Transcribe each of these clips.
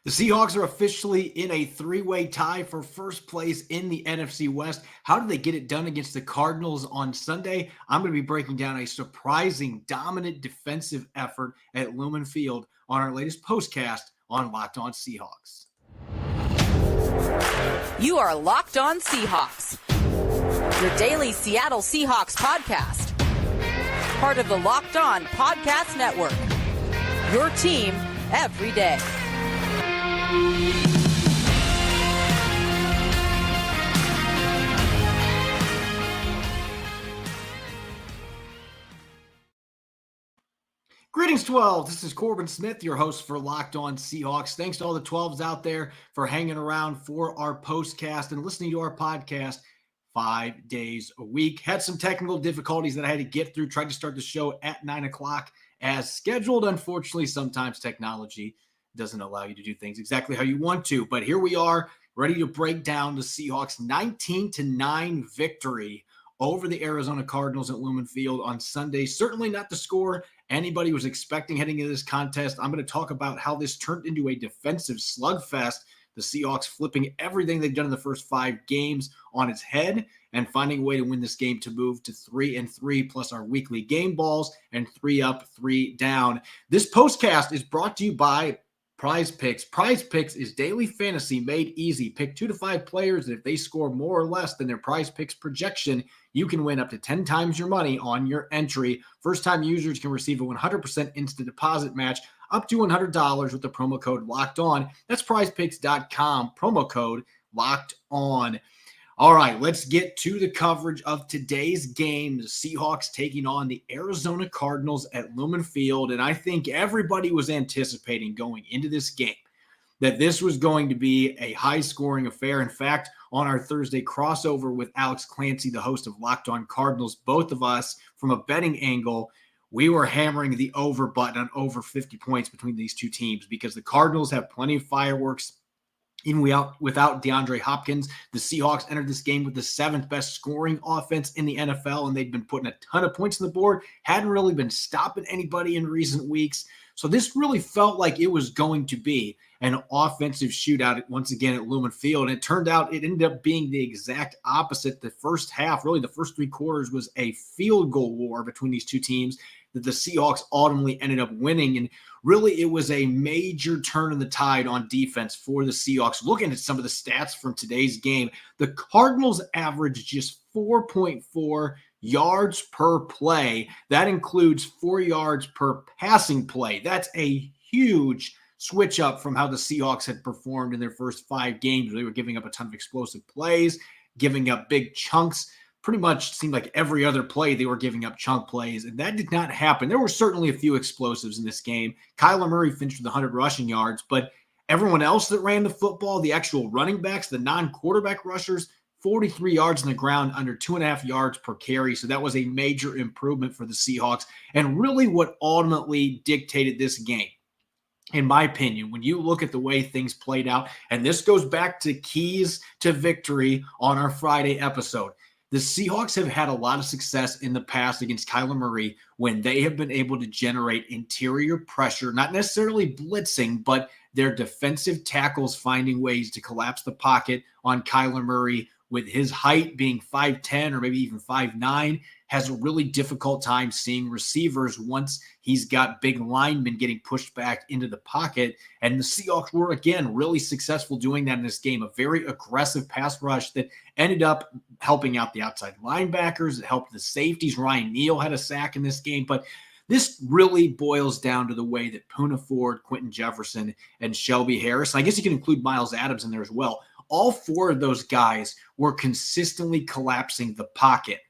The Seahawks are officially in a three-way tie for first place in the NFC West. How did they get it done against the Cardinals on Sunday? I'm going to be breaking down a surprising, dominant defensive effort at Lumen Field on our latest postcast on Locked On Seahawks. You are Locked On Seahawks, your daily Seattle Seahawks podcast. Part of the Locked On Podcast Network, your team every day. Greetings, 12. This is Corbin Smith, your host for Locked On Seahawks. Thanks to all the 12s out there for hanging around for our postcast and listening to our podcast 5 days a week. Had some technical difficulties that I had to get through. Tried to start the show at 9 o'clock as scheduled. Unfortunately, sometimes technology doesn't allow you to do things exactly how you want to. But here we are, ready to break down the Seahawks' 19-9 victory over the Arizona Cardinals at Lumen Field on Sunday. Certainly not the score anybody was expecting heading into this contest. I'm going to talk about how this turned into a defensive slugfest, the Seahawks flipping everything they've done in the first 5 games on its head and finding a way to win this game to move to 3-3 plus our weekly game balls and 3 up, 3 down. This postcast is brought to you by PrizePicks. PrizePicks is daily fantasy made easy. Pick 2 to 5 players, and if they score more or less than their PrizePicks projection, you can win up to 10 times your money on your entry. First-time users can receive a 100% instant deposit match up to $100 with the promo code Locked On. That's PrizePicks.com, promo code Locked On. All right, let's get to the coverage of today's game. The Seahawks taking on the Arizona Cardinals at Lumen Field. And I think everybody was anticipating going into this game that this was going to be a high-scoring affair. In fact, on our Thursday crossover with Alex Clancy, the host of Locked On Cardinals, both of us, from a betting angle, we were hammering the over button on over 50 points between these two teams because the Cardinals have plenty of fireworks. Even without DeAndre Hopkins, the Seahawks entered this game with the 7th best scoring offense in the NFL, and they'd been putting a ton of points on the board, hadn't really been stopping anybody in recent weeks. So this really felt like it was going to be an offensive shootout once again at Lumen Field, and it turned out it ended up being the exact opposite. The first half, really the first 3 quarters, was a field goal war between these two teams that the Seahawks ultimately ended up winning. And really, it was a major turn in the tide on defense for the Seahawks. Looking at some of the stats from today's game, the Cardinals averaged just 4.4 yards per play. That includes 4 yards per passing play. That's a huge switch up from how the Seahawks had performed in their first 5 games. They were giving up a ton of explosive plays, giving up big chunks. Pretty much seemed like every other play they were giving up chunk plays, and that did not happen. There were certainly a few explosives in this game. Kyler Murray finished with 100 rushing yards, but everyone else that ran the football, the actual running backs, the non-quarterback rushers, 43 yards on the ground, under 2.5 yards per carry. So that was a major improvement for the Seahawks, and really what ultimately dictated this game. In my opinion, when you look at the way things played out, and this goes back to keys to victory on our Friday episode, the Seahawks have had a lot of success in the past against Kyler Murray when they have been able to generate interior pressure, not necessarily blitzing, but their defensive tackles finding ways to collapse the pocket on Kyler Murray. With his height being 5'10" or maybe even 5'9", has a really difficult time seeing receivers once he's got big linemen getting pushed back into the pocket. And the Seahawks were, again, really successful doing that in this game. A very aggressive pass rush that ended up helping out the outside linebackers. It helped the safeties. Ryan Neal had a sack in this game. But this really boils down to the way that Poona Ford, Quentin Jefferson, and Shelby Harris, and I guess you can include Miles Adams in there as well, all 4 of those guys were consistently collapsing the pocket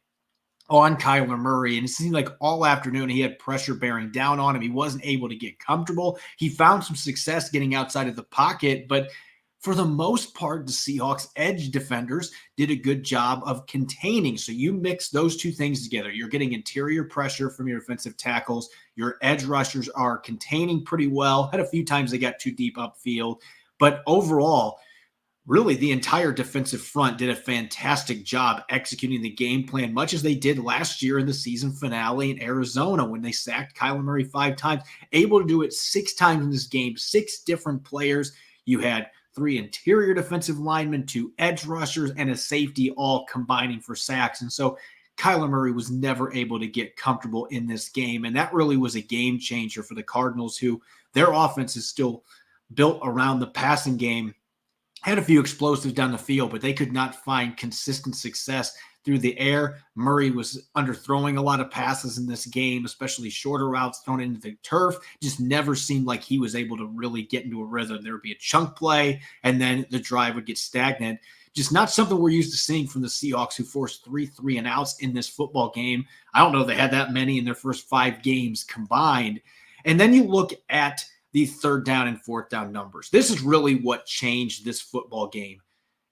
on Kyler Murray. And it seemed like all afternoon he had pressure bearing down on him. He wasn't able to get comfortable. He found some success getting outside of the pocket, but for the most part, the Seahawks edge defenders did a good job of containing. So you mix those two things together. You're getting interior pressure from your defensive tackles. Your edge rushers are containing pretty well. Had a few times they got too deep upfield. But overall, really, the entire defensive front did a fantastic job executing the game plan, much as they did last year in the season finale in Arizona when they sacked Kyler Murray 5 times, able to do it 6 times in this game, 6 different players. You had 3 interior defensive linemen, 2 edge rushers, and a safety all combining for sacks. And so Kyler Murray was never able to get comfortable in this game. And that really was a game changer for the Cardinals, who their offense is still built around the passing game. Had a few explosives down the field, but they could not find consistent success through the air. Murray was underthrowing a lot of passes in this game, especially shorter routes thrown into the turf. Just never seemed like he was able to really get into a rhythm. There would be a chunk play, and then the drive would get stagnant. Just not something we're used to seeing from the Seahawks, who forced 3 3-and-outs in this football game. I don't know if they had that many in their first 5 games combined. And then you look at the 3rd down and 4th down numbers. This is really what changed this football game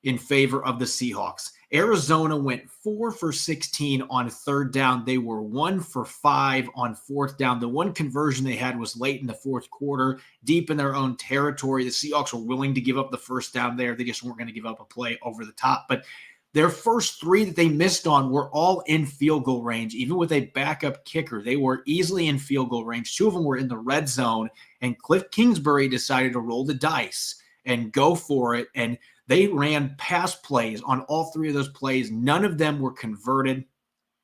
in favor of the Seahawks. Arizona went 4 for 16 on 3rd down. They were 1 for 5 on 4th down. The one conversion they had was late in the 4th quarter, deep in their own territory. The Seahawks were willing to give up the 1st down there. They just weren't going to give up a play over the top. But their first 3 that they missed on were all in field goal range. Even with a backup kicker, they were easily in field goal range. 2 of them were in the red zone, and Cliff Kingsbury decided to roll the dice and go for it. And they ran pass plays on all 3 of those plays. None of them were converted.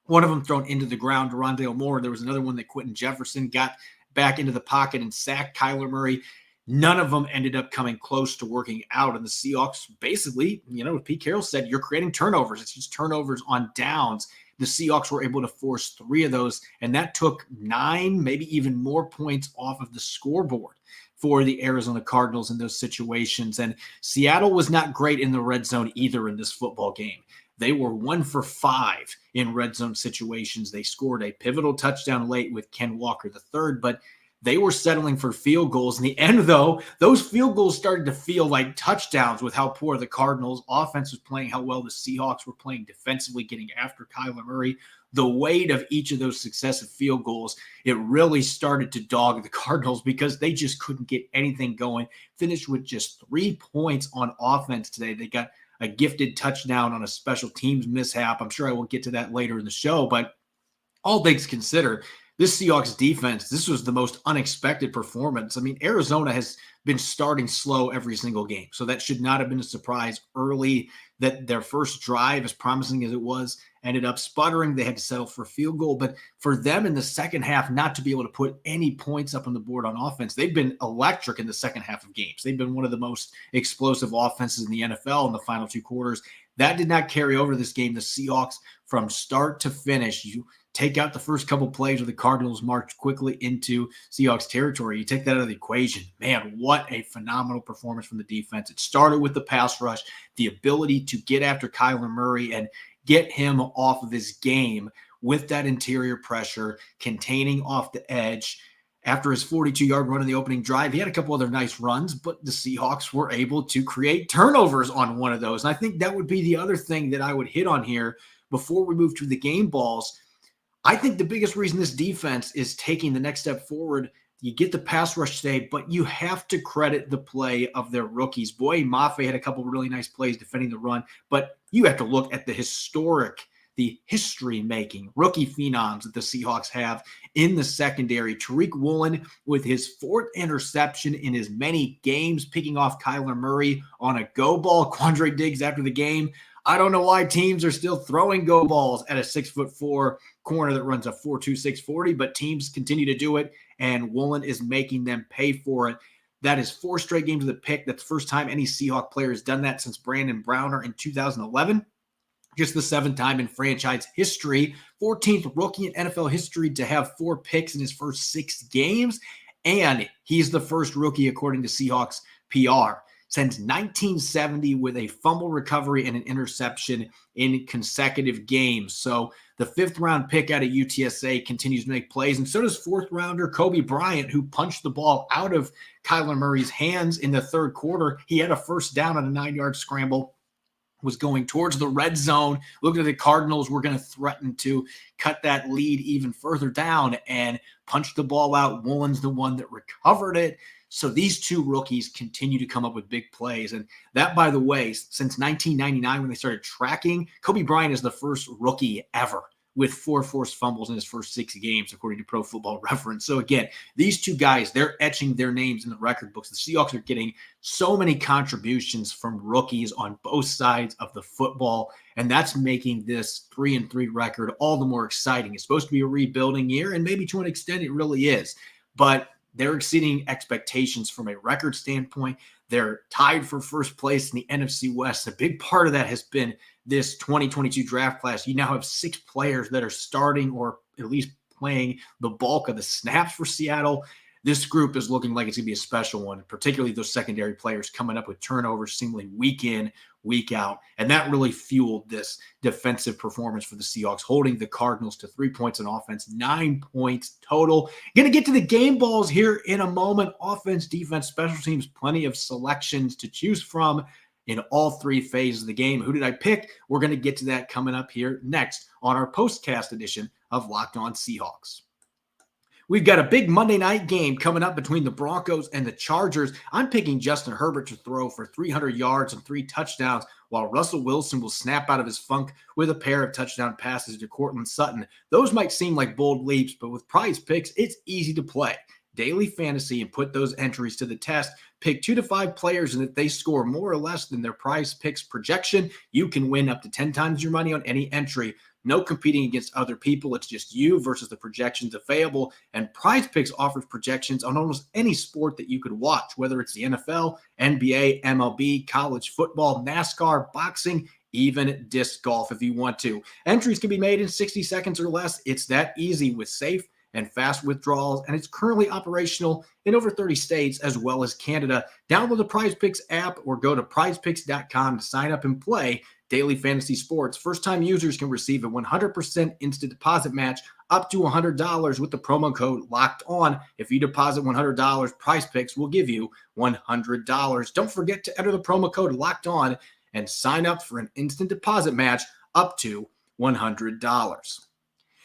One of them thrown into the ground to Rondale Moore. There was another one that Quentin Jefferson got back into the pocket and sacked Kyler Murray. None of them ended up coming close to working out. And the Seahawks basically, Pete Carroll said, you're creating turnovers. It's just turnovers on downs. The Seahawks were able to force 3 of those, and that took 9, maybe even more points off of the scoreboard for the Arizona Cardinals in those situations. And Seattle was not great in the red zone either in this football game. They were 1 for 5 in red zone situations. They scored a pivotal touchdown late with Ken Walker III, but they were settling for field goals. In the end, though, those field goals started to feel like touchdowns with how poor the Cardinals offense was playing, how well the Seahawks were playing defensively, getting after Kyler Murray. The weight of each of those successive field goals, it really started to dog the Cardinals because they just couldn't get anything going. Finished with just 3 points on offense today. They got a gifted touchdown on a special teams mishap. I'm sure I will get to that later in the show, but all things considered, this Seahawks defense, this was the most unexpected performance. I mean, Arizona has been starting slow every single game, so that should not have been a surprise early that their first drive, as promising as it was, ended up sputtering. They had to settle for a field goal. But for them in the second half not to be able to put any points up on the board on offense, they've been electric in the second half of games. They've been one of the most explosive offenses in the NFL in the final 2 quarters. That did not carry over this game. The Seahawks, from start to finish, you take out the first couple plays where the Cardinals marched quickly into Seahawks territory. You take that out of the equation. Man, what a phenomenal performance from the defense. It started with the pass rush, the ability to get after Kyler Murray and get him off of his game with that interior pressure, containing off the edge. After his 42-yard run in the opening drive, he had a couple other nice runs, but the Seahawks were able to create turnovers on one of those. And I think that would be the other thing that I would hit on here before we move to the game balls. I think the biggest reason this defense is taking the next step forward, you get the pass rush today, but you have to credit the play of their rookies. Boy, Mafe had a couple of really nice plays defending the run, but you have to look at the history-making rookie phenoms that the Seahawks have in the secondary. Tariq Woolen with his 4th interception in as many games, picking off Kyler Murray on a go ball. Quandre Diggs after the game, I don't know why teams are still throwing go balls at a 6'4" corner that runs a 4.2 640, but teams continue to do it, and Woolen is making them pay for it. That is 4 straight games with a pick. That's the first time any Seahawk player has done that since Brandon Browner in 2011. Just the 7th time in franchise history, 14th rookie in NFL history to have 4 picks in his first 6 games, and he's the first rookie, according to Seahawks PR, since 1970 with a fumble recovery and an interception in consecutive games. So the 5th-round pick out of UTSA continues to make plays, and so does 4th-rounder Coby Bryant, who punched the ball out of Kyler Murray's hands in the 3rd quarter. He had a first down on a 9-yard scramble, was going towards the red zone. Looked at the Cardinals were going to threaten to cut that lead even further down and punched the ball out. Woolen's the one that recovered it. So these 2 rookies continue to come up with big plays. And that, by the way, since 1999 when they started tracking, Coby Bryant is the first rookie ever with 4 forced fumbles in his first 6 games, according to Pro Football Reference. So again, these two guys, they're etching their names in the record books. The Seahawks are getting so many contributions from rookies on both sides of the football, and that's making this 3-3 record all the more exciting. It's supposed to be a rebuilding year, and maybe to an extent it really is, but they're exceeding expectations from a record standpoint. They're tied for first place in the NFC West. A big part of that has been this 2022 draft class. You now have 6 players that are starting or at least playing the bulk of the snaps for Seattle. This group is looking like it's going to be a special one, particularly those secondary players coming up with turnovers seemingly week in, week out. And that really fueled this defensive performance for the Seahawks, holding the Cardinals to 3 points on offense, 9 points total. Going to get to the game balls here in a moment. Offense, defense, special teams, plenty of selections to choose from in all 3 phases of the game. Who did I pick? We're going to get to that coming up here next on our Postcast edition of Locked On Seahawks. We've got a big Monday night game coming up between the Broncos and the Chargers. I'm picking Justin Herbert to throw for 300 yards and 3 touchdowns, while Russell Wilson will snap out of his funk with a pair of touchdown passes to Courtland Sutton. Those might seem like bold leaps, but with PrizePicks, it's easy to play daily fantasy and put those entries to the test. Pick 2 to 5 players, and if they score more or less than their PrizePicks projection, you can win up to 10 times your money on any entry. No competing against other people. It's just you versus the projections available. And PrizePicks offers projections on almost any sport that you could watch, whether it's the NFL, NBA, MLB, college football, NASCAR, boxing, even disc golf if you want to. Entries can be made in 60 seconds or less. It's that easy with safe and fast withdrawals, and it's currently operational in over 30 states as well as Canada. Download the PrizePicks app or go to prizepicks.com to sign up and play daily fantasy sports. First-time users can receive a 100% instant deposit match up to $100 with the promo code Locked On. If you deposit $100, PrizePicks will give you $100. Don't forget to enter the promo code Locked On and sign up for an instant deposit match up to $100.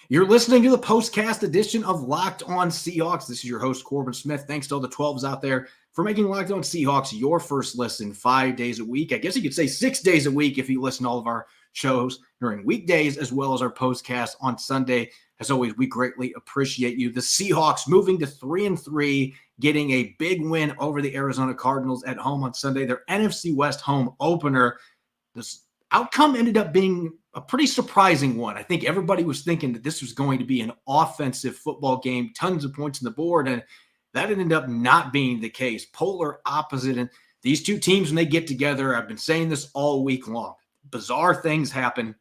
You're listening to the Postcast edition of Locked On Seahawks. This is your host, Corbin Smith. Thanks to all the 12s out there for making Locked On Seahawks your first listen 5 days a week. I guess you could say 6 days a week if you listen to all of our shows during weekdays as well as our Postcast on Sunday. As always, we greatly appreciate you. The Seahawks moving to 3-3, getting a big win over the Arizona Cardinals at home on Sunday, their NFC West home opener. This outcome ended up being a pretty surprising one. I think everybody was thinking that this was going to be an offensive football game, tons of points on the board, and that ended up not being the case. Polar opposite. And these two teams, when they get together, I've been saying this all week long, bizarre things happen,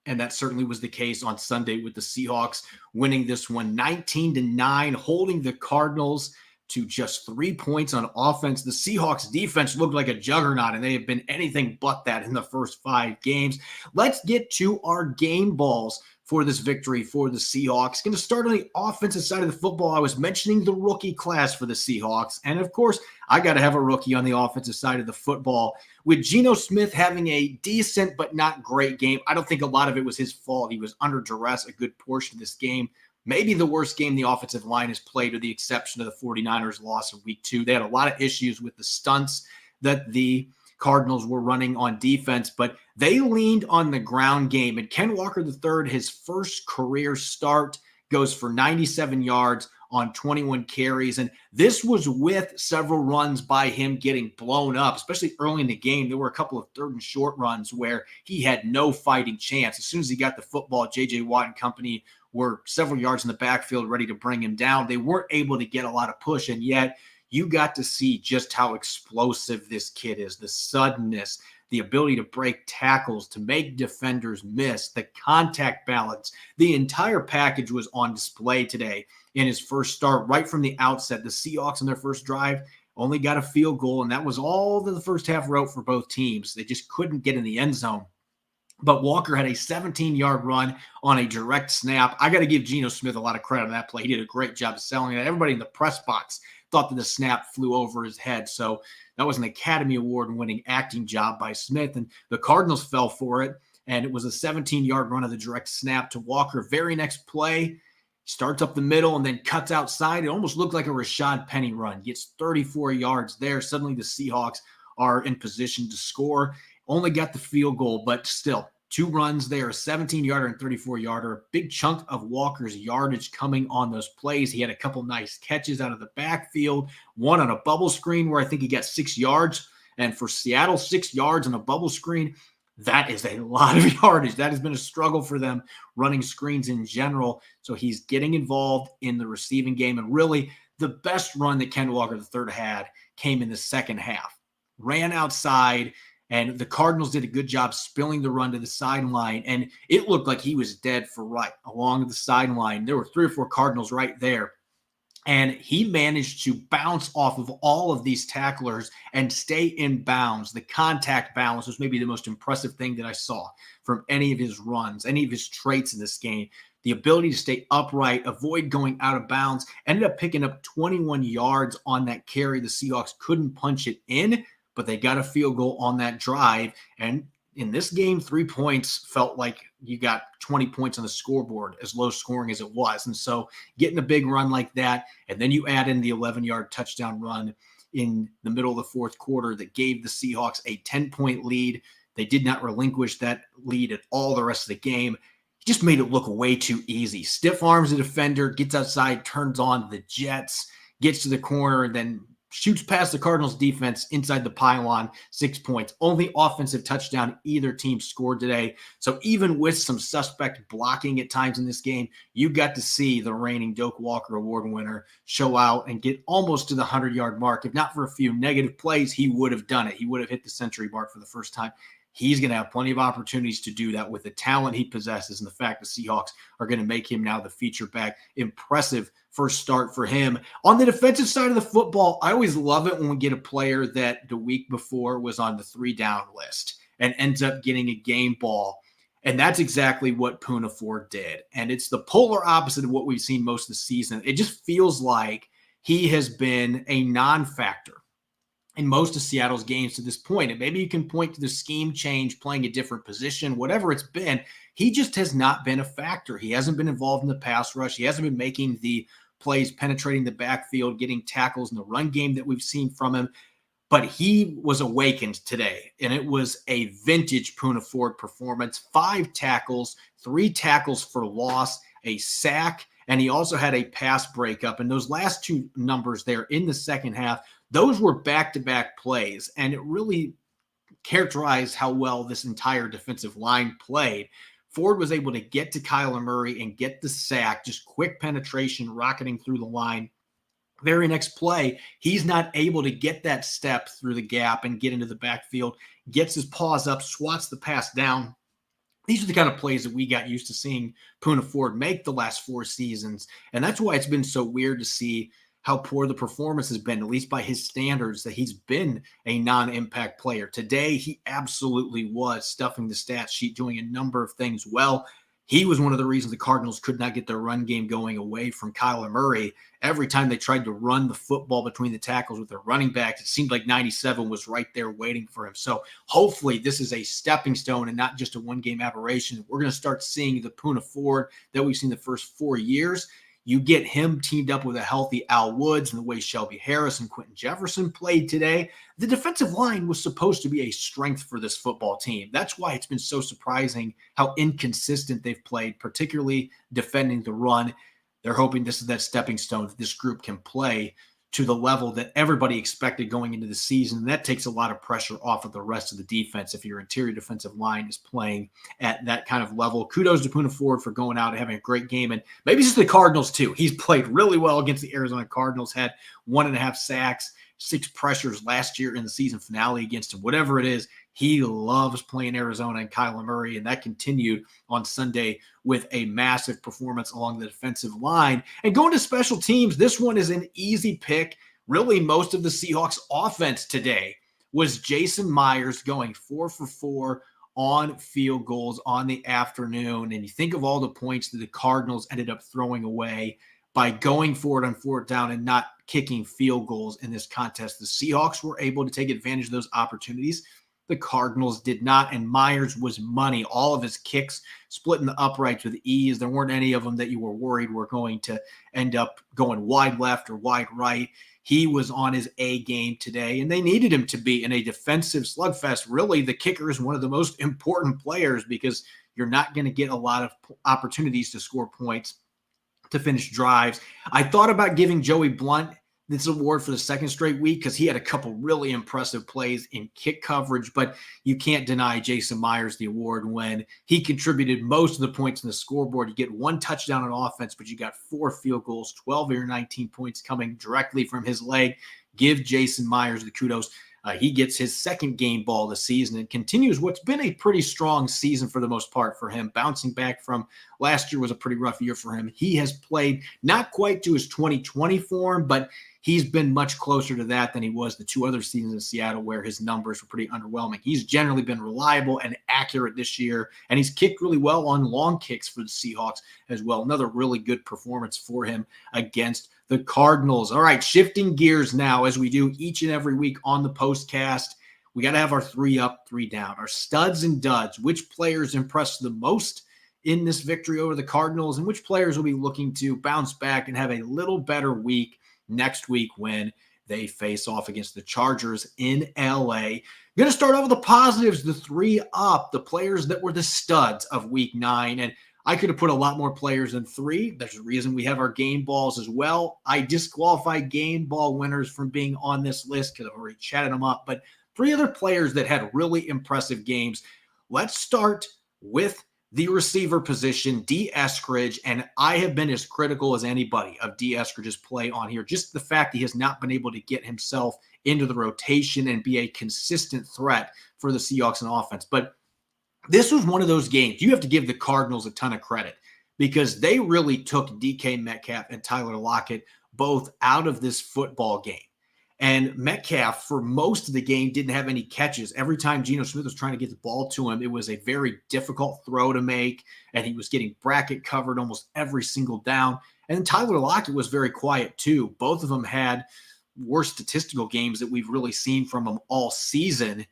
and that certainly was the case on Sunday with the Seahawks winning this one 19-9, holding the Cardinals to just 3 points on offense. The Seahawks defense looked like a juggernaut, and they have been anything but that in the first 5 games. Let's get to our game balls for this victory for the Seahawks. Going to start on the offensive side of the football. I was mentioning the rookie class for the Seahawks, and of course, I got to have a rookie on the offensive side of the football. With Geno Smith having a decent but not great game, I don't think a lot of it was his fault. He was under duress a good portion of this game. Maybe the worst game the offensive line has played, with the exception of the 49ers loss in week 2. They had a lot of issues with the stunts that the Cardinals were running on defense, but they leaned on the ground game. And Ken Walker III, his first career start, goes for 97 yards on 21 carries. And this was with several runs by him getting blown up, especially early in the game. There were a couple of 3rd and short runs where he had no fighting chance. As soon as he got the football, J.J. Watt and company were several yards in the backfield ready to bring him down. They weren't able to get a lot of push, and yet you got to see just how explosive this kid is, the suddenness, the ability to break tackles, to make defenders miss, the contact balance. The entire package was on display today in his first start. Right from the outset, the Seahawks on their first drive only got a field goal, and that was all that the first half wrote for both teams. They just couldn't get in the end zone. But Walker had a 17-yard run on a direct snap. I got to give Geno Smith a lot of credit on that play. He did a great job of selling it. Everybody in the press box thought that the snap flew over his head. So that was an Academy Award-winning acting job by Smith, and the Cardinals fell for it, and it was a 17-yard run of the direct snap to Walker. Very next play, starts up the middle and then cuts outside. It almost looked like a Rashad Penny run. Gets 34 yards there. Suddenly the Seahawks are in position to score. Only got the field goal, but still, 2 runs there, a 17-yarder and 34-yarder, a big chunk of Walker's yardage coming on those plays. He had a couple nice catches out of the backfield, one on a bubble screen where I think he got 6 yards. And for Seattle, 6 yards on a bubble screen, that is a lot of yardage. That has been a struggle for them running screens in general. So he's getting involved in the receiving game. And really, the best run that Ken Walker III had came in the second half. Ran outside, and the Cardinals did a good job spilling the run to the sideline. And it looked like he was dead for right along the sideline. There were 3 or 4 Cardinals right there. And he managed to bounce off of all of these tacklers and stay in bounds. The contact balance was maybe the most impressive thing that I saw from any of his runs, any of his traits in this game. The ability to stay upright, avoid going out of bounds, ended up picking up 21 yards on that carry. The Seahawks couldn't punch it in, but they got a field goal on that drive. And in this game, 3 points felt like you got 20 points on the scoreboard, as low scoring as it was. And so getting a big run like that, and then you add in the 11-yard touchdown run in the middle of the fourth quarter that gave the Seahawks a 10-point lead. They did not relinquish that lead at all the rest of the game. He just made it look way too easy. Stiff arms the defender, gets outside, turns on the jets, gets to the corner, and then shoots past the Cardinals defense inside the pylon, 6 points. Only offensive touchdown either team scored today. So even with some suspect blocking at times in this game, you got to see the reigning Doak Walker Award winner show out and get almost to the 100-yard mark. If not for a few negative plays, he would have done it. He would have hit the century mark for the first time. He's going to have plenty of opportunities to do that with the talent he possesses and the fact the Seahawks are going to make him now the feature back. Impressive first start for him. On the defensive side of the football, I always love it when we get a player that the week before was on the 3-down list and ends up getting a game ball. And that's exactly what Poona Ford did. And it's the polar opposite of what we've seen most of the season. It just feels like he has been a non-factor in most of Seattle's games to this point. And maybe you can point to the scheme change, playing a different position, whatever it's been. He just has not been a factor. He hasn't been involved in the pass rush. He hasn't been making the plays, penetrating the backfield, getting tackles in the run game that we've seen from him. But he was awakened today, and it was a vintage Poona Ford performance. 5 tackles, 3 tackles for loss, a sack, and he also had a pass breakup. And those last 2 numbers there in the second half, those were back-to-back plays, and it really characterized how well this entire defensive line played. Ford was able to get to Kyler Murray and get the sack, just quick penetration, rocketing through the line. Very next play, he's not able to get that step through the gap and get into the backfield, gets his paws up, swats the pass down. These are the kind of plays that we got used to seeing Poona Ford make the last 4 seasons, and that's why it's been so weird to see how poor the performance has been, at least by his standards, that he's been a non-impact player. Today, he absolutely was stuffing the stat sheet, doing a number of things well. He was one of the reasons the Cardinals could not get their run game going away from Kyler Murray. Every time they tried to run the football between the tackles with their running backs, it seemed like 97 was right there waiting for him. So hopefully this is a stepping stone and not just a one-game aberration. We're going to start seeing the Poona Ford that we've seen the first 4 years. You get him teamed up with a healthy Al Woods and the way Shelby Harris and Quentin Jefferson played today. The defensive line was supposed to be a strength for this football team. That's why it's been so surprising how inconsistent they've played, particularly defending the run. They're hoping this is that stepping stone that this group can play to the level that everybody expected going into the season. And that takes a lot of pressure off of the rest of the defense if your interior defensive line is playing at that kind of level. Kudos to Poona Ford for going out and having a great game. And maybe it's the Cardinals too. He's played really well against the Arizona Cardinals, had 1.5 sacks, 6 pressures last year in the season finale against him. Whatever it is, he loves playing Arizona and Kyler Murray, and that continued on Sunday with a massive performance along the defensive line. And going to special teams, this one is an easy pick. Really, most of the Seahawks offense today was Jason Myers going 4 for 4 on field goals on the afternoon. And you think of all the points that the Cardinals ended up throwing away by going for it on 4th down and not kicking field goals in this contest. The Seahawks were able to take advantage of those opportunities. The Cardinals did not, and Myers was money. All of his kicks splitting the uprights with ease. There weren't any of them that you were worried were going to end up going wide left or wide right. He was on his A game today, and they needed him to be in a defensive slugfest. Really, the kicker is one of the most important players because you're not going to get a lot of opportunities to score points to finish drives. I thought about giving Joey Blount this award for the second straight week because he had a couple really impressive plays in kick coverage, but you can't deny Jason Myers the award when he contributed most of the points in the scoreboard. You get one touchdown on offense, but you got 4 field goals, 12 of your 19 points coming directly from his leg. Give Jason Myers the kudos. He gets his second game ball of the season and continues what's been a pretty strong season for the most part for him. Bouncing back from last year was a pretty rough year for him. He has played not quite to his 2020 form, but he's been much closer to that than he was the 2 other seasons in Seattle where his numbers were pretty underwhelming. He's generally been reliable and accurate this year, and he's kicked really well on long kicks for the Seahawks as well. Another really good performance for him against the Cardinals. All right, shifting gears now as we do each and every week on the Postcast. We got to have our 3 up, 3 down, our studs and duds. Which players impressed the most in this victory over the Cardinals, and which players will be looking to bounce back and have a little better week next week when they face off against the Chargers in LA. Going to start off with the positives, the 3 up, the players that were the studs of week 9. And I could have put a lot more players than 3. There's a reason we have our game balls as well. I disqualify game ball winners from being on this list because I've already chatted them up. But 3 other players that had really impressive games. Let's start with the receiver position, Eskridge, and I have been as critical as anybody of Eskridge's play on here. Just the fact he has not been able to get himself into the rotation and be a consistent threat for the Seahawks in offense. But this was one of those games. You have to give the Cardinals a ton of credit because they really took DK Metcalf and Tyler Lockett both out of this football game. And Metcalf, for most of the game, didn't have any catches. Every time Geno Smith was trying to get the ball to him, it was a very difficult throw to make, and he was getting bracket covered almost every single down. And Tyler Lockett was very quiet, too. Both of them had worse statistical games that we've really seen from them all season,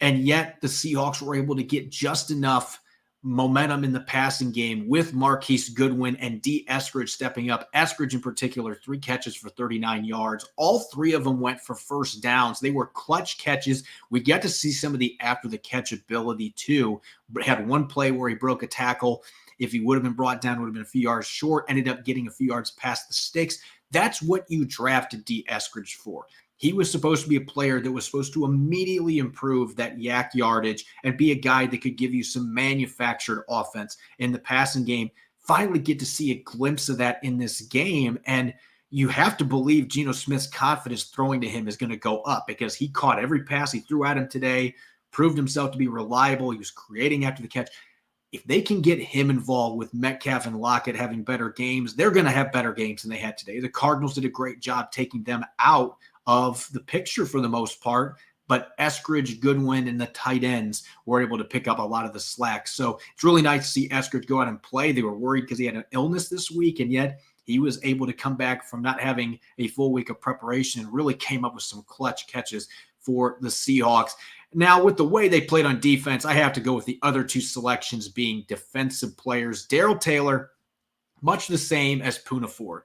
and yet the Seahawks were able to get just enough momentum in the passing game with Marquise Goodwin and Eskridge stepping up. Eskridge in particular, 3 catches for 39 yards. All 3 of them went for first downs. They were clutch catches. We got to see some of the after the catch ability too. But had one play where he broke a tackle. If he would have been brought down, would have been a few yards short, ended up getting a few yards past the sticks. That's what you drafted Eskridge for. He was supposed to be a player that was supposed to immediately improve that yak yardage and be a guy that could give you some manufactured offense in the passing game. Finally get to see a glimpse of that in this game. And you have to believe Geno Smith's confidence throwing to him is going to go up because he caught every pass he threw at him today, proved himself to be reliable. He was creating after the catch. If they can get him involved with Metcalf and Lockett having better games, they're going to have better games than they had today. The Cardinals did a great job taking them out of the picture for the most part, but Eskridge, Goodwin, and the tight ends were able to pick up a lot of the slack. So it's really nice to see Eskridge go out and play. They were worried because he had an illness this week, and yet he was able to come back from not having a full week of preparation and really came up with some clutch catches for the Seahawks. Now, with the way they played on defense, I have to go with the other 2 selections being defensive players. Darrell Taylor, much the same as Poona Ford.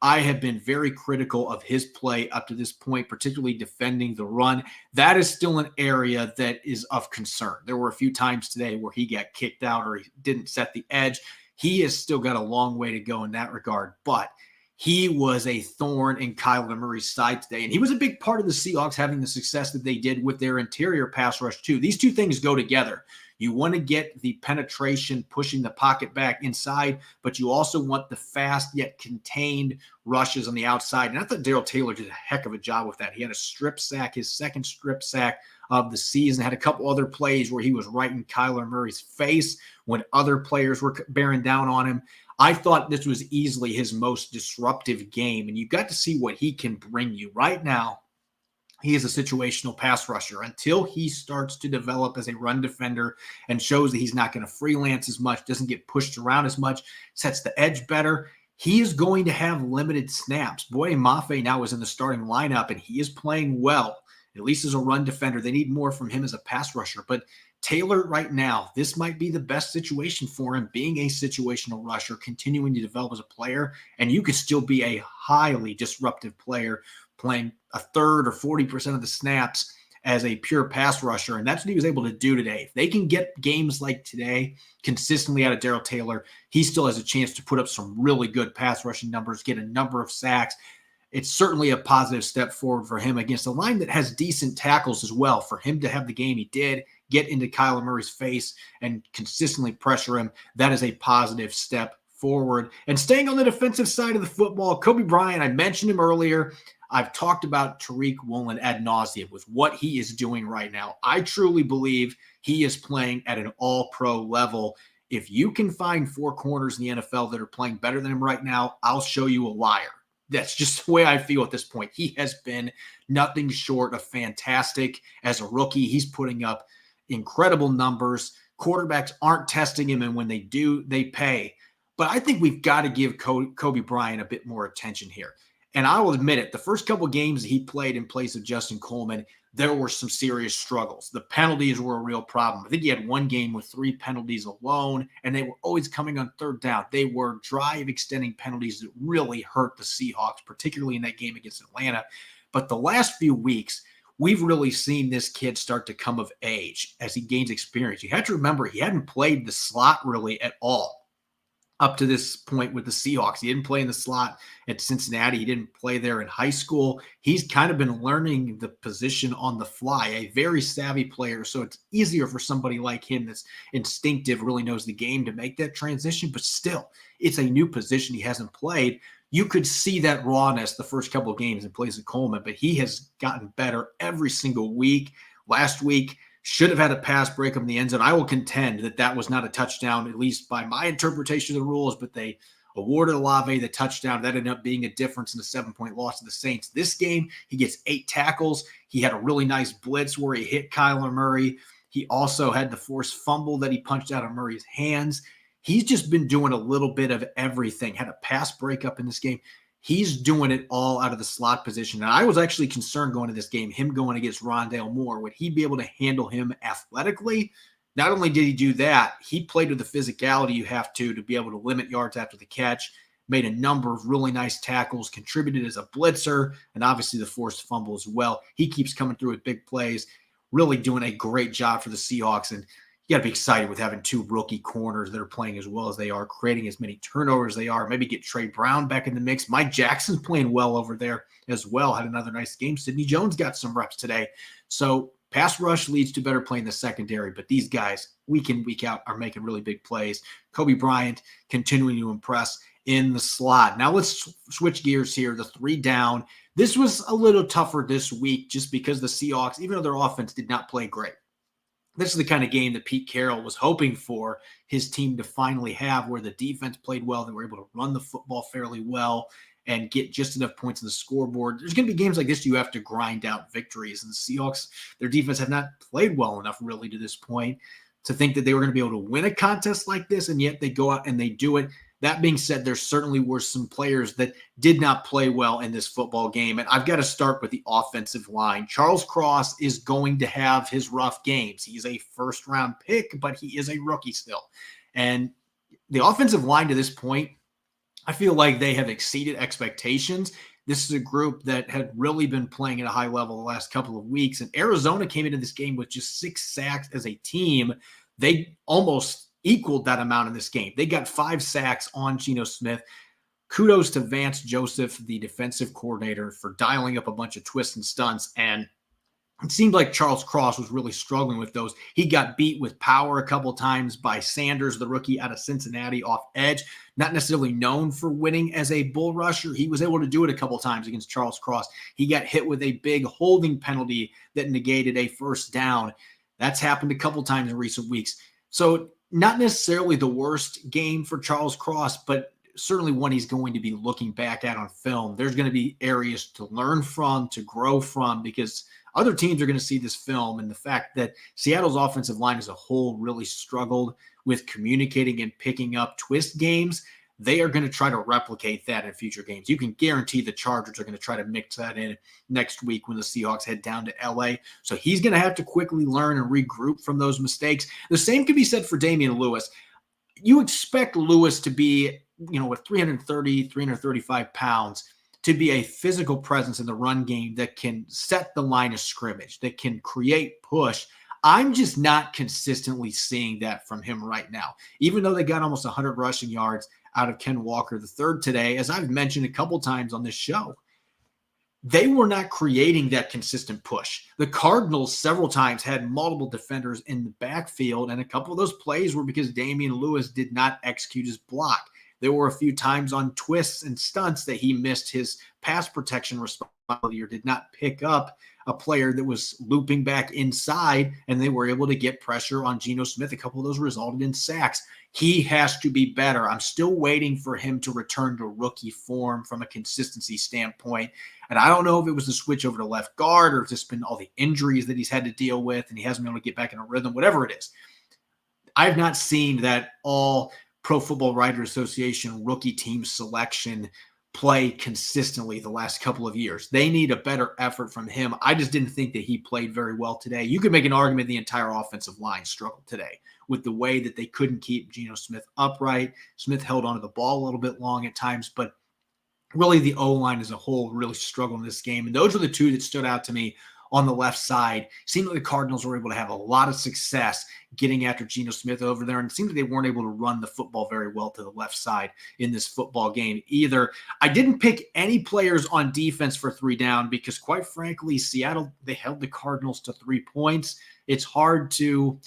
I have been very critical of his play up to this point, particularly defending the run. That is still an area that is of concern. There were a few times today where he got kicked out or he didn't set the edge. He has still got a long way to go in that regard, but he was a thorn in Kyler Murray's side today, and he was a big part of the Seahawks having the success that they did with their interior pass rush too. These 2 things go together. You want to get the penetration, pushing the pocket back inside, but you also want the fast yet contained rushes on the outside. And I thought Darrell Taylor did a heck of a job with that. He had a strip sack, his second strip sack of the season, had a couple other plays where he was right in Kyler Murray's face when other players were bearing down on him. I thought this was easily his most disruptive game, and you got to see what he can bring you. Right now, he is a situational pass rusher. Until he starts to develop as a run defender and shows that he's not going to freelance as much, doesn't get pushed around as much, sets the edge better, he is going to have limited snaps. Boye Mafe now is in the starting lineup, and he is playing well. at least as a run defender. They need more from him as a pass rusher. But Taylor right now, this might be the best situation for him, being a situational rusher, continuing to develop as a player, and you could still be a highly disruptive player playing a third or 40% of the snaps as a pure pass rusher, and that's what he was able to do today. If they can get games like today consistently out of Darrell Taylor, he still has a chance to put up some really good pass rushing numbers, get a number of sacks. It's certainly a positive step forward for him against a line that has decent tackles as well. For him to have the game he did, get into Kyler Murray's face and consistently pressure him, that is a positive step forward. And staying on the defensive side of the football, Coby Bryant, I mentioned him earlier. I've talked about Tariq Woolen ad nauseum with what he is doing right now. I truly believe he is playing at an all-pro level. If you can find 4 corners in the NFL that are playing better than him right now, I'll show you a liar. That's just the way I feel at this point. He has been nothing short of fantastic as a rookie. He's putting up incredible numbers. Quarterbacks aren't testing him, and when they do, they pay. But I think we've got to give Coby Bryant a bit more attention here. And I will admit it, the first couple games he played in place of Justin Coleman, there were some serious struggles. The penalties were a real problem. I think he had one game with 3 penalties alone, and they were always coming on third down. They were drive-extending penalties that really hurt the Seahawks, particularly in that game against Atlanta. But the last few weeks, we've really seen this kid start to come of age as he gains experience. You have to remember, he hadn't played the slot really at all up to this point with the Seahawks. He didn't play in the slot at Cincinnati. He didn't play there in high school. He's kind of been learning the position on the fly, a very savvy player. So it's easier for somebody like him that's instinctive, really knows the game, to make that transition. But still, it's a new position he hasn't played. You could see that rawness the first couple of games in place of Coleman, but he has gotten better every single week. Last week, should have had a pass break in the end zone. I will contend that that was not a touchdown, at least by my interpretation of the rules, but they awarded Olave the touchdown. That ended up being a difference in the 7-point loss to the Saints. This game, he gets 8 tackles. He had a really nice blitz where he hit Kyler Murray. He also had the forced fumble that he punched out of Murray's hands. He's just been doing a little bit of everything. Had a pass breakup in this game. He's doing it all out of the slot position. And I was actually concerned going to this game, him going against Rondale Moore. Would he be able to handle him athletically? Not only did he do that, he played with the physicality you have to be able to limit yards after the catch, made a number of really nice tackles, contributed as a blitzer, and obviously the forced fumble as well. He keeps coming through with big plays, really doing a great job for the Seahawks. And you got to be excited with having 2 rookie corners that are playing as well as they are, creating as many turnovers as they are. Maybe get Trey Brown back in the mix. Mike Jackson's playing well over there as well. Had another nice game. Sidney Jones got some reps today. So pass rush leads to better play in the secondary, but these guys, week in, week out, are making really big plays. Coby Bryant continuing to impress in the slot. Now let's switch gears here. The 3 down. This was a little tougher this week just because the Seahawks, even though their offense did not play great, this is the kind of game that Pete Carroll was hoping for his team to finally have, where the defense played well. They were able to run the football fairly well and get just enough points on the scoreboard. There's going to be games like this you have to grind out victories. And the Seahawks, their defense have not played well enough really to this point to think that they were going to be able to win a contest like this, and yet they go out and they do it. That being said, there certainly were some players that did not play well in this football game, and I've got to start with the offensive line. Charles Cross is going to have his rough games. He's a first-round pick, but he is a rookie still. And the offensive line to this point, I feel like they have exceeded expectations. This is a group that had really been playing at a high level the last couple of weeks, and Arizona came into this game with just 6 sacks as a team. They almost equaled that amount in this game. They got 5 sacks on Geno Smith. Kudos to Vance Joseph, the defensive coordinator, for dialing up a bunch of twists and stunts. And it seemed like Charles Cross was really struggling with those. He got beat with power a couple times by Sanders, the rookie out of Cincinnati, off edge. Not necessarily known for winning as a bull rusher. He was able to do it a couple times against Charles Cross. He got hit with a big holding penalty that negated a first down. That's happened a couple times in recent weeks. So not necessarily the worst game for Charles Cross, but certainly one he's going to be looking back at on film. There's going to be areas to learn from, to grow from, because other teams are going to see this film, and the fact that Seattle's offensive line as a whole really struggled with communicating and picking up twist games, they are going to try to replicate that in future games. You can guarantee the Chargers are going to try to mix that in next week when the Seahawks head down to LA. So he's going to have to quickly learn and regroup from those mistakes. The same can be said for Damian Lewis. You expect Lewis to be, with 330, 335 pounds, to be a physical presence in the run game that can set the line of scrimmage, that can create push. I'm just not consistently seeing that from him right now. Even though they got almost 100 rushing yards out of Ken Walker III today, as I've mentioned a couple times on this show, they were not creating that consistent push. The Cardinals several times had multiple defenders in the backfield, and a couple of those plays were because Damian Lewis did not execute his block. There were a few times on twists and stunts that he missed his pass protection responsibility or did not pick up a player that was looping back inside, and they were able to get pressure on Geno Smith. A couple of those resulted in sacks. He has to be better. I'm still waiting for him to return to rookie form from a consistency standpoint. And I don't know if it was the switch over to left guard or just been all the injuries that he's had to deal with and he hasn't been able to get back in a rhythm, whatever it is. I've not seen that all Pro Football Writers Association rookie team selection play consistently the last couple of years. They need a better effort from him. I just didn't think that he played very well today. You could make an argument the entire offensive line struggled today with the way that they couldn't keep Geno Smith upright. Smith held onto the ball a little bit long at times, but really the O-line as a whole really struggled in this game. And those were the two that stood out to me on the left side. Seemed like the Cardinals were able to have a lot of success getting after Geno Smith over there, and it seemed like they weren't able to run the football very well to the left side in this football game either. I didn't pick any players on defense for 3 down because, quite frankly, Seattle, they held the Cardinals to 3 points. It's hard to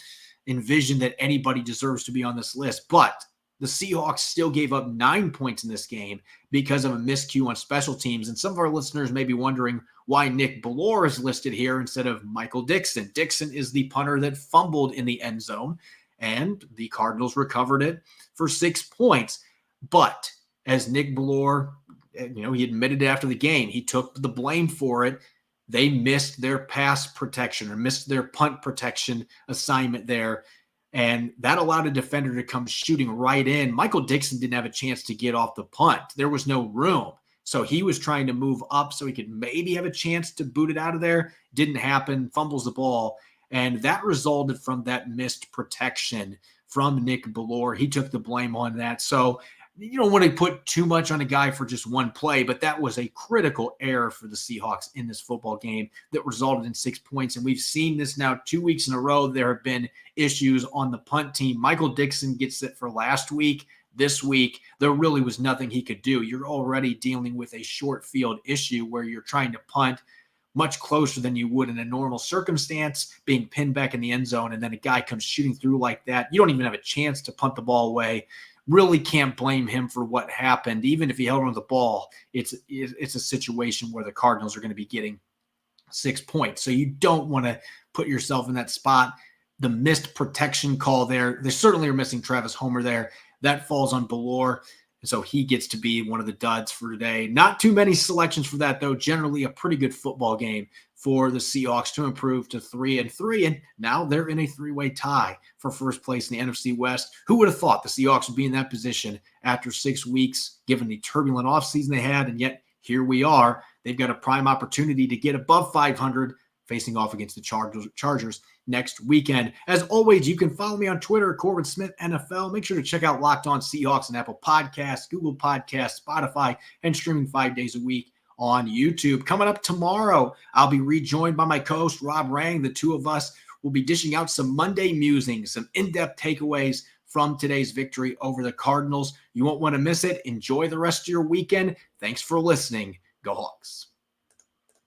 envision that anybody deserves to be on this list, but the Seahawks still gave up 9 points in this game because of a miscue on special teams. And some of our listeners may be wondering why Nick Bellore is listed here instead of Michael Dixon. Dixon is the punter that fumbled in the end zone, and the Cardinals recovered it for 6 points. But as Nick Bellore, he admitted after the game, he took the blame for it. They missed their pass protection or missed their punt protection assignment there. And that allowed a defender to come shooting right in. Michael Dixon didn't have a chance to get off the punt. There was no room. So he was trying to move up so he could maybe have a chance to boot it out of there. Didn't happen, fumbles the ball. And that resulted from that missed protection from Nick Bellore. He took the blame on that. So you don't want to put too much on a guy for just one play, but that was a critical error for the Seahawks in this football game that resulted in 6 points. And we've seen this now 2 weeks in a row. There have been issues on the punt team. Michael Dixon gets it for last week. This week, there really was nothing he could do. You're already dealing with a short field issue where you're trying to punt much closer than you would in a normal circumstance, being pinned back in the end zone, and then a guy comes shooting through like that. You don't even have a chance to punt the ball away. Really can't blame him for what happened. Even if he held on to the ball, it's a situation where the Cardinals are going to be getting 6 points. So you don't want to put yourself in that spot. The missed protection call there, they certainly are missing Travis Homer there. That falls on Bellore. And so he gets to be one of the duds for today. Not too many selections for that, though. Generally a pretty good football game for the Seahawks to improve to 3-3. And now they're in a 3-way tie for first place in the NFC West. Who would have thought the Seahawks would be in that position after 6 weeks, given the turbulent offseason they had? And yet here we are. They've got a prime opportunity to get above 500 facing off against the Chargers next weekend. As always, you can follow me on Twitter, Corbin Smith NFL. Make sure to check out Locked On Seahawks and Apple Podcasts, Google Podcasts, Spotify, and streaming 5 days a week on YouTube. Coming up tomorrow, I'll be rejoined by my co-host, Rob Rang. The two of us will be dishing out some Monday musings, some in-depth takeaways from today's victory over the Cardinals. You won't want to miss it. Enjoy the rest of your weekend. Thanks for listening. Go Hawks.